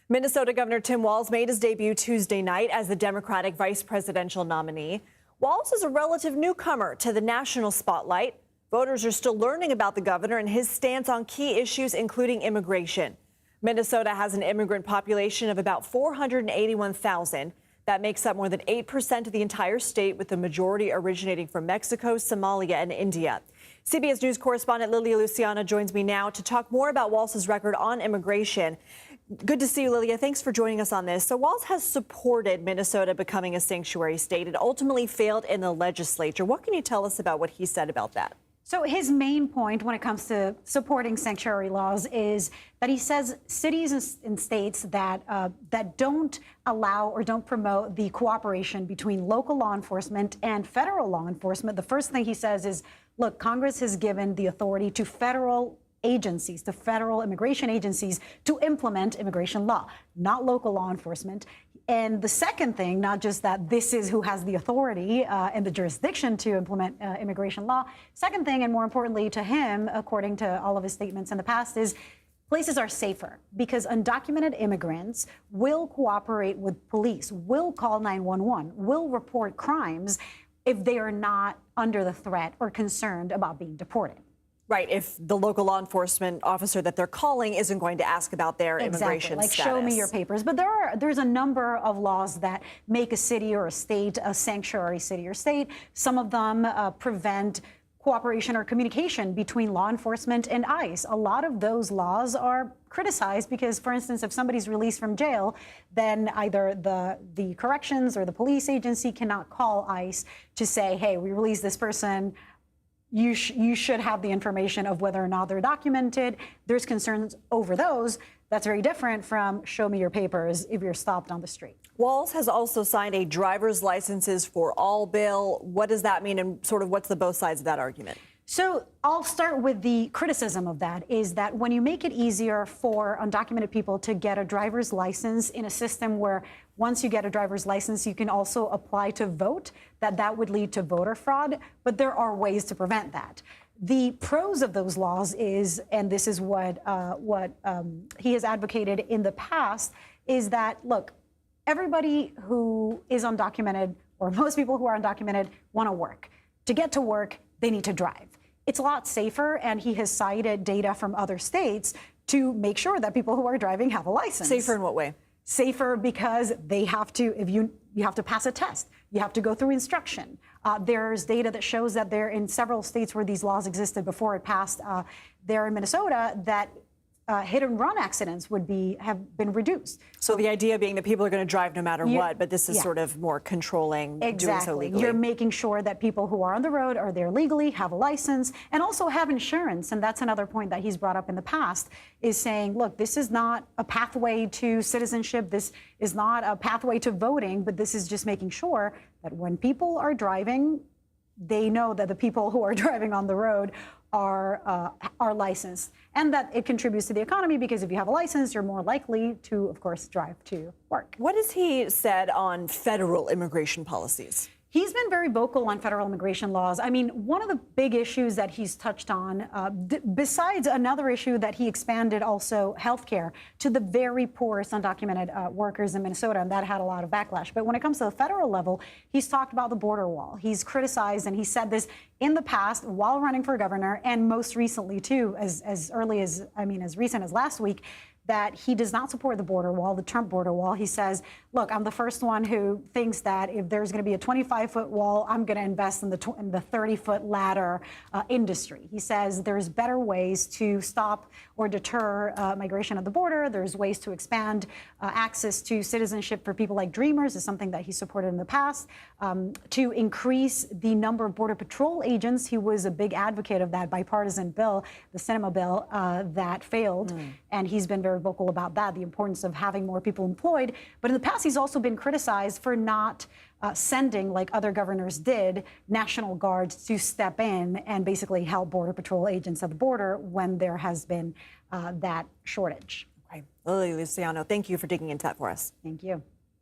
Minnesota Governor Tim Walz made his debut Tuesday night as the Democratic vice presidential nominee. Walz is a relative newcomer to the national spotlight. Voters are still learning about the governor and his stance on key issues, including immigration. Minnesota has an immigrant population of about 481,000. That makes up more than 8% of the entire state, with the majority originating from Mexico, Somalia, and India. CBS News correspondent Lilia Luciano joins me now to talk more about Walz's record on immigration. Good to see you, Lilia. Thanks for joining us on this. So Walz has supported Minnesota becoming a sanctuary state. It ultimately failed in the legislature. What can you tell us about what he said about that? So his main point when it comes to supporting sanctuary laws is that he says cities and states that don't allow or don't promote the cooperation between local law enforcement and federal law enforcement. The first thing he says is, look, Congress has given the authority to federal agencies, to federal immigration agencies, to implement immigration law, not local law enforcement. And the second thing, not just that this is who has the authority and the jurisdiction to implement immigration law. Second thing, and more importantly to him, according to all of his statements in the past, is places are safer because undocumented immigrants will cooperate with police, will call 911, will report crimes if they are not under the threat or concerned about being deported. Right, if the local law enforcement officer that they're calling isn't going to ask about their immigration like status. Show me your papers. But there's a number of laws that make a city or a state a sanctuary city or state. Some of them prevent cooperation or communication between law enforcement and ICE. A lot of those laws are criticized because, for instance, if somebody's released from jail, then either the corrections or the police agency cannot call ICE to say, hey, we released this person. You should have the information of whether or not they're documented. There's concerns over those. That's very different from show me your papers if you're stopped on the street. Walz has also signed a driver's licenses for all bill. What does that mean, and sort of what's the both sides of that argument? So I'll start with the criticism of that is that when you make it easier for undocumented people to get a driver's license in a system where once you get a driver's license, you can also apply to vote, that would lead to voter fraud. But there are ways to prevent that. The pros of those laws is, and this is what he has advocated in the past, is that, look, everybody who is undocumented, or most people who are undocumented, want to work. To get to work, they need to drive. It's a lot safer, and he has cited data from other states to make sure that people who are driving have a license. Safer in what way? Safer because they have to, if you have to pass a test, you have to go through instruction. There's data that shows that there in several states where these laws existed before it passed, there in Minnesota, that hit and run accidents have been reduced. So the idea being that people are going to drive no matter what, but this is sort of more controlling doing so legally. You're making sure that people who are on the road are there legally, have a license, and also have insurance. And that's another point that he's brought up in the past, is saying, look, this is not a pathway to citizenship. This is not a pathway to voting, but this is just making sure that when people are driving, they know that the people who are driving on the road are licensed, and that it contributes to the economy because if you have a license, you're more likely to, of course, drive to work. What has he said on federal immigration policies? He's been very vocal on federal immigration laws. I mean, one of the big issues that he's touched on, besides another issue that he expanded also healthcare to the very poorest undocumented workers in Minnesota, and that had a lot of backlash. But when it comes to the federal level, he's talked about the border wall. He's criticized, and he said this in the past while running for governor, and most recently too, as recent as last week, that he does not support the border wall, the Trump border wall. He says, look, I'm the first one who thinks that if there's going to be a 25-foot wall, I'm going to invest in the 30-foot ladder industry. He says there's better ways to stop or deter migration at the border. There's ways to expand access to citizenship for people like Dreamers, is something that he supported in the past. To increase the number of Border Patrol agents, he was a big advocate of that bipartisan bill, the Cinema bill, that failed. And he's been very vocal about that, the importance of having more people employed. But in the past, he's also been criticized for not sending, like other governors did, National Guards to step in and basically help Border Patrol agents at the border when there has been that shortage. Right. Lilia Luciano, thank you for digging into that for us. Thank you.